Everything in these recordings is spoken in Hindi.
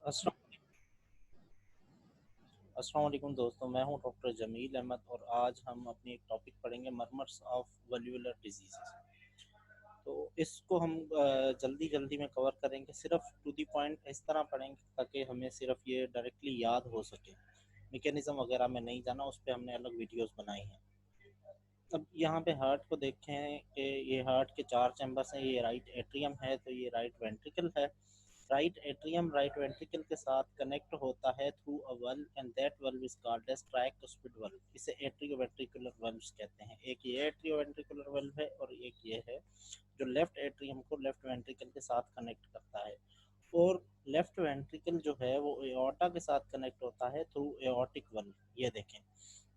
अस्सलाम अस्सलाम वालेकुम दोस्तों, मैं हूं डॉक्टर जमील अहमद और आज हम अपनी एक टॉपिक पढ़ेंगे मर्मर्स ऑफ वल्वुलर डिजीज़। तो इसको हम जल्दी जल्दी में कवर करेंगे, सिर्फ टू दी पॉइंट इस तरह पढ़ेंगे ताकि हमें सिर्फ ये डायरेक्टली याद हो सके। मैकेनिज्म वगैरह में नहीं जाना, उस पर हमने अलग वीडियोस बनाई हैं। अब यहाँ पे हार्ट को देखें कि ये हार्ट के चार चैम्बर्स हैं। ये राइट एट्रियम है तो ये राइट वेंट्रिकल है। राइट एट्रियम राइट वेंट्रिकल के साथ कनेक्ट होता है through a valve and that valve is called as tricuspid valve. इसे एट्रियोवेंट्रिकुलर वल्व्स कहते हैं। एक ये एट्रियोवेंट्रिकुलर वल्व है और एक ये है जो लेफ्ट एट्रियम को लेफ्ट वेंट्रिकल के साथ कनेक्ट करता है। और लेफ्ट वेंट्रिकल जो है वो एओर्टा के साथ कनेक्ट होता है थ्रू एओर्टिक वल्व, ये देखें।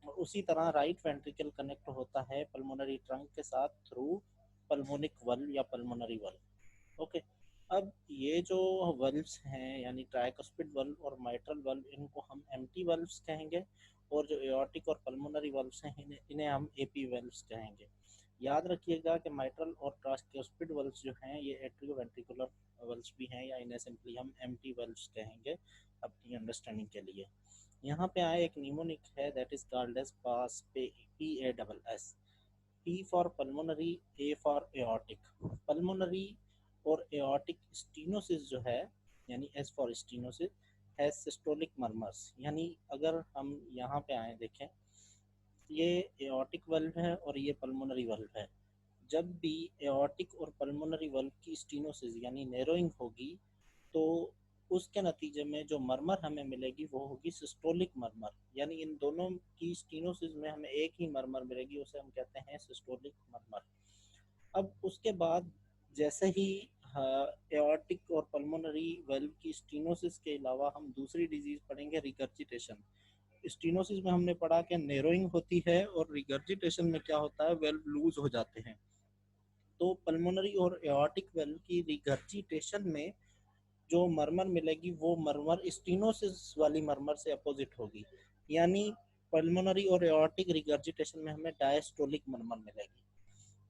और उसी तरह राइट वेंट्रिकल कनेक्ट होता है पल्मोनरी ट्रंक के साथ थ्रू पल्मोनिक वल्व या पल्मोनरी वल्व। ओके। अब ये जो वल्व्स हैं यानी ट्राइकुस्पिड वल्व और माइट्रल वल्व, इनको हम एम्प्टी वल्व्स कहेंगे। और जो एओर्टिक और पल्मोनरी वल्व्स हैं इन्हें हम एपी वल्व्स कहेंगे। याद रखिएगा कि माइट्रल और ट्राइकुस्पिड वल्व्स जो हैं ये एट्रियोवेंट्रिकुलर वल्व्स भी हैं, या इन्हें सिंपली हम एम्प्टी वल्व्स कहेंगे अपनी अंडरस्टैंडिंग के लिए। यहाँ पे आए एक निमोनिक है that is called as pass P A double S. P for pulmonary, A for aortic. Pulmonary और एओर्टिक स्टीनोसिस जो है यानी एस फॉर स्टीनोसिस है सिस्टोलिक मर्मर्स। यानी अगर हम यहाँ पे आए देखें, ये एओर्टिक वल्व है और ये पल्मोनरी वल्व है। जब भी एओर्टिक और पल्मोनरी वल्व की स्टीनोसिस यानी नैरोइंग होगी तो उसके नतीजे में जो मरमर हमें मिलेगी वो होगी सिस्टोलिक मरमर। यानी इन दोनों की स्टीनोसिस में हमें एक ही मरमर मिलेगी, उसे हम कहते हैं सिस्टोलिक मरमर। अब उसके बाद जैसे ही एओर्टिक और पल्मोनरी वेल्व की स्टीनोसिस के अलावा हम दूसरी डिजीज पढ़ेंगे, रिगर्जिटेशन। स्टीनोसिस में हमने पढ़ा कि नैरोइंग होती है और रिगर्जिटेशन में क्या होता है, वेल्व लूज हो जाते हैं। तो पल्मोनरी और एओर्टिक वेल्व की रिगर्जिटेशन में जो मरमर मिलेगी वो मरमर स्टीनोसिस वाली मरमर से अपोजिट होगी। यानी पल्मोनरी और एओर्टिक रिगर्जिटेशन में हमें डायस्टोलिक मरमर मिलेगी।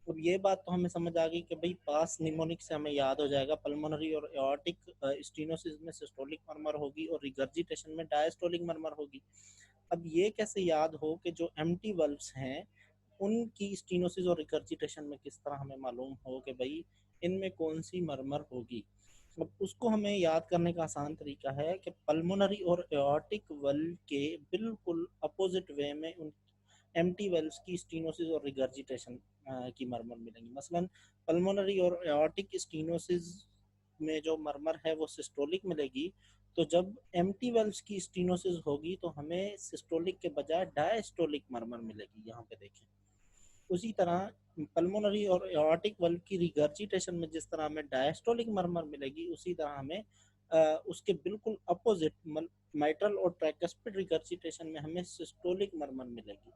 अब ये बात तो हमें समझ आ गई कि भाई पास निमोनिक से हमें याद हो जाएगा पल्मोनरी और एओर्टिक स्टीनोसिस में सिस्टोलिक मरमर होगी और रिगर्जिटेशन में डायस्टोलिक मरमर होगी। अब ये कैसे याद हो कि जो एम्प्टी वल्व्स हैं उनकी स्टीनोसिस और रिगर्जिटेशन में किस तरह हमें मालूम हो कि भाई इनमें कौन सी मरमर होगी। अब उसको हमें याद करने का आसान तरीका है कि पल्मोनरी और एओर्टिक वल्व के बिल्कुल अपोजिट वे में उन एम्प्टी वेल्व्स की स्टीनोसिस और रिगर्जिटेशन की मरमर मिलेंगी। मसलन पल्मोनरी और एओर्टिक स्टीनोसिस में जो मरमर है वो सिस्टोलिक मिलेगी। तो जब एम्प्टी वेल्व्स की स्टीनोसिस होगी तो हमें सिस्टोलिक के बजाय डायस्टोलिक मरमर मिलेगी। यहाँ पे देखें, उसी तरह पल्मोनरी और एओर्टिक वल्व की रिगर्जिटेशन में जिस तरह हमें डायस्टोलिक मरमर मिलेगी, उसी तरह हमें उसके बिल्कुल अपोजिट माइट्रल और ट्राइकस्पिड रिगर्जिटेशन में हमें सिस्टोलिक मरमर मिलेगी।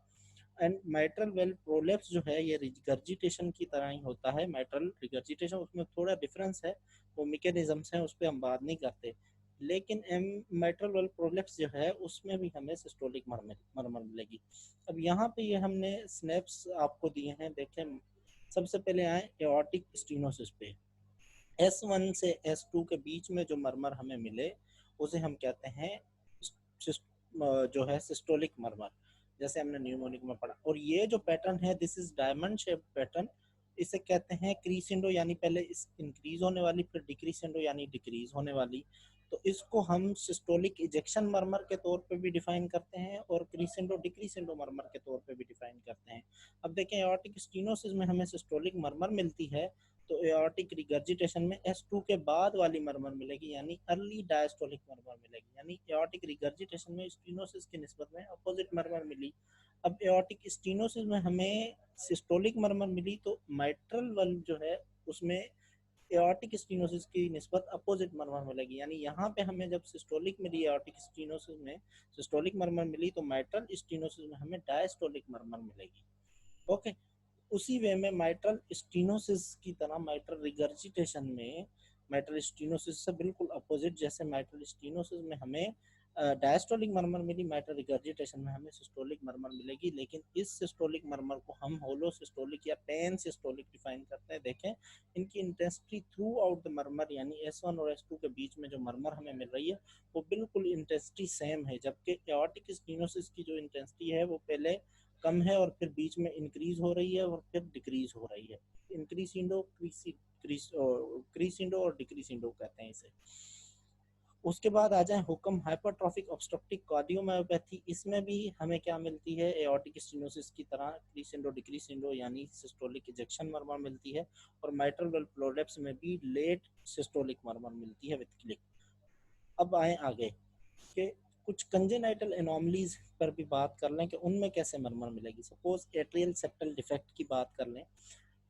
एंड माइट्रल वेल प्रोलेप्स जो है ये रिगर्जिटेशन की तरह ही होता है। माइट्रल रिगर्जिटेशन, उसमें थोड़ा डिफरेंस है, वो मैकेनिज्म्स हैं, उस पर हम बात नहीं करते। लेकिन एम माइट्रल वेल प्रोलेप्स जो है उसमें भी हमें सिस्टोलिक मरमर मिलेगी। अब यहाँ पे ये हमने स्नैप्स आपको दिए हैं, देखें। सबसे पहले आए एओर्टिक स्टीनोसिस पे। S1 से S2 के बीच में जो मरमर हमें मिले उसे हम कहते हैं जो है सिस्टोलिक मरमर, जैसे हमने न्यूमोनिक में पढ़ा। और ये जो पैटर्न है this is diamond shape pattern, इसे कहते हैं क्रीसेंडो, यानी पहले इस इंक्रीज होने वाली फिर डिक्रीसेंडो यानी डिक्रीज होने वाली। तो इसको हम सिस्टोलिक इजेक्शन मरमर के तौर पे भी डिफाइन करते हैं और क्रीसेंडो डिक्रीसेंडो मरमर के तौर पे भी डिफाइन करते हैं। अब देखें, एओर्टिक स्टीनोसिस में हमें सिस्टोलिक मरमर मिलती है तो एओर्टिक रिगर्जिटेशन में S2 के बाद वाली मरमर मिलेगी यानी अर्ली डायस्टोलिक मरमर मिलेगी। यानी एओर्टिक रिगर्जिटेशन में स्टीनोसिस की निस्बत में अपोजिट मरमर मिली। अब एओर्टिक स्टीनोसिस में हमें सिस्टोलिक मरमर मिली तो माइट्रल वल्व जो है उसमें एओर्टिक स्टीनोसिस की निस्बत अपोजिट मरमर मिलेगी। यानी यहाँ पे हमें जब सिस्टोलिक मिली एओर्टिक स्टीनोसिस में सिस्टोलिक मरमर मिली तो माइट्रल स्टीनोसिस में हमें डायस्टोलिक मरमर मिलेगी। ओके। उसी वे में माइट्रल स्टीनोसिस की तरह माइट्रल रिगर्जिटेशन में माइट्रल स्टीनोसिस से बिल्कुल अपोजिट, जैसे माइट्रल स्टीनोसिस में हमें डायस्टोलिक मरमर मिली माइट्रल रिगर्जिटेशन में हमें सिस्टोलिक मरमर मिलेगी, लेकिन इस सिस्टोलिक मरमर को हम होलो सिस्टोलिक या पेन सिस्टोलिक डिफाइन करते हैं। देखें इनकी इंटेंसिटी थ्रू आउट द मरमर यानी S1 और S2 के बीच में जो मरमर हमें मिल रही है वो बिल्कुल इंटेंसिटी सेम है, जबकि एओर्टिक स्टेनोसिस की जो इंटेंसिटी है वो पहले कम है और फिर बीच में इंक्रीज हो रही है और फिर डिक्रीज हो रही है। इंक्रीसिंडो क्रीसिंडो और डिक्रीसिंडो कहते हैं इसे। उसके बाद आ जाए हुक्म हाइपरट्रॉफिक ऑब्स्ट्रक्टिव कार्डियोमायोपैथी, इसमें भी हमें क्या मिलती है एओर्टिक स्टेनोसिस की तरह क्रीसेंडो डिक्रीसेंडो यानी सिस्टोलिक इजेक्शन मरमर मिलती है, और माइट्रल वेल प्रोलेप्स में भी लेट सिस्टोलिक मरमर मिलती है विद क्लिक। अब आए आगे कि कुछ कंजेनाइटल एनोमलीज पर भी बात कर लें कि उनमें कैसे मरमर मिलेगी। सपोज एट्रियल सेप्टल डिफेक्ट की बात कर लें।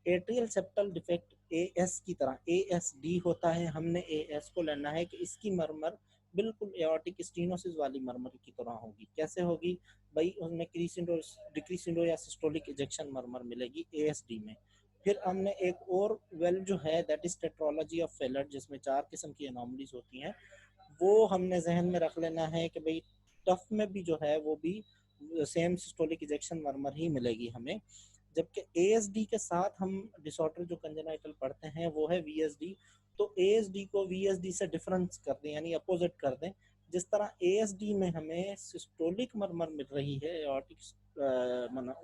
एट्रियल सेप्टल डिफेक्ट एएस की तरह एएसडी होता है, हमने एएस को लेना है कि इसकी मरमर बिल्कुल एओर्टिक स्टेनोसिस वाली मरमर की तरह होगी। कैसे होगी भाई, उसमें क्रीसिंडो डिक्रीसिंडो या सिस्टोलिक इजेक्शन मरमर मिलेगी एएसडी में। फिर हमने एक और वेल जो है that is tetralogy of failure, जिसमें 4 किस्म की एनोमलीज होती हैं, वो हमने जहन में रख लेना है कि भाई टफ में भी जो है वो भी सेम सिस्टोलिक इजेक्शन मरमर ही मिलेगी हमें। जबकि एएसडी के साथ हम डिसऑर्डर जो कंजेनाइटल पढ़ते हैं वो है वीएसडी, तो एएसडी को वीएसडी से डिफरेंस कर दें यानी अपोजिट कर दें। जिस तरह एएसडी में हमें सिस्टोलिक मरमर मिल रही है एओर्टिक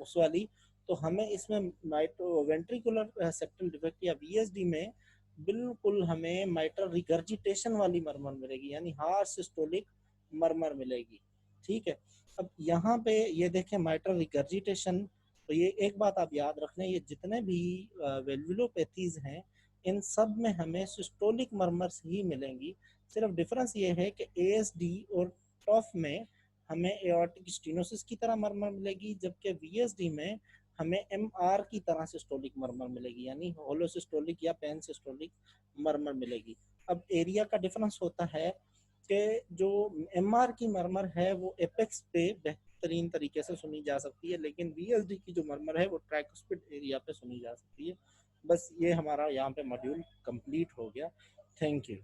उस वाली, तो हमें इसमें माइट्रो वेंट्रिकुलर सेप्टल डिफेक्ट या वीएसडी में बिल्कुल हमें माइट्रल रिगर्जिटेशन वाली मरमर मिलेगी यानी हार्श सिस्टोलिक मरमर मिलेगी। ठीक है, अब यहाँ पे ये देखें माइट्रल रिगर्जिटेशन, तो ये एक बात आप याद रखना, ये जितने भी वेल्वुलोपैथीज हैं इन सब में हमें सिस्टोलिक मरमर्स ही मिलेंगी। सिर्फ डिफरेंस ये है कि एएसडी और टॉफ में हमें एओर्टिक स्टेनोसिस की तरह मरमर मिलेगी, जबकि वीएसडी में हमें एमआर की तरह सिस्टोलिक मरमर मिलेगी यानी होलोसिस्टोलिक या पेन सिस्टोलिक मरमर मिलेगी। अब एरिया का डिफरेंस होता है कि जो एमआर की मरमर है वो एपेक्स पे बेहतरीन तरीके से सुनी जा सकती है, लेकिन वीएसडी की जो मरमर है वो ट्राइकुस्पिड एरिया पे सुनी जा सकती है। बस ये हमारा यहाँ पे मॉड्यूल कंप्लीट हो गया। Thank you.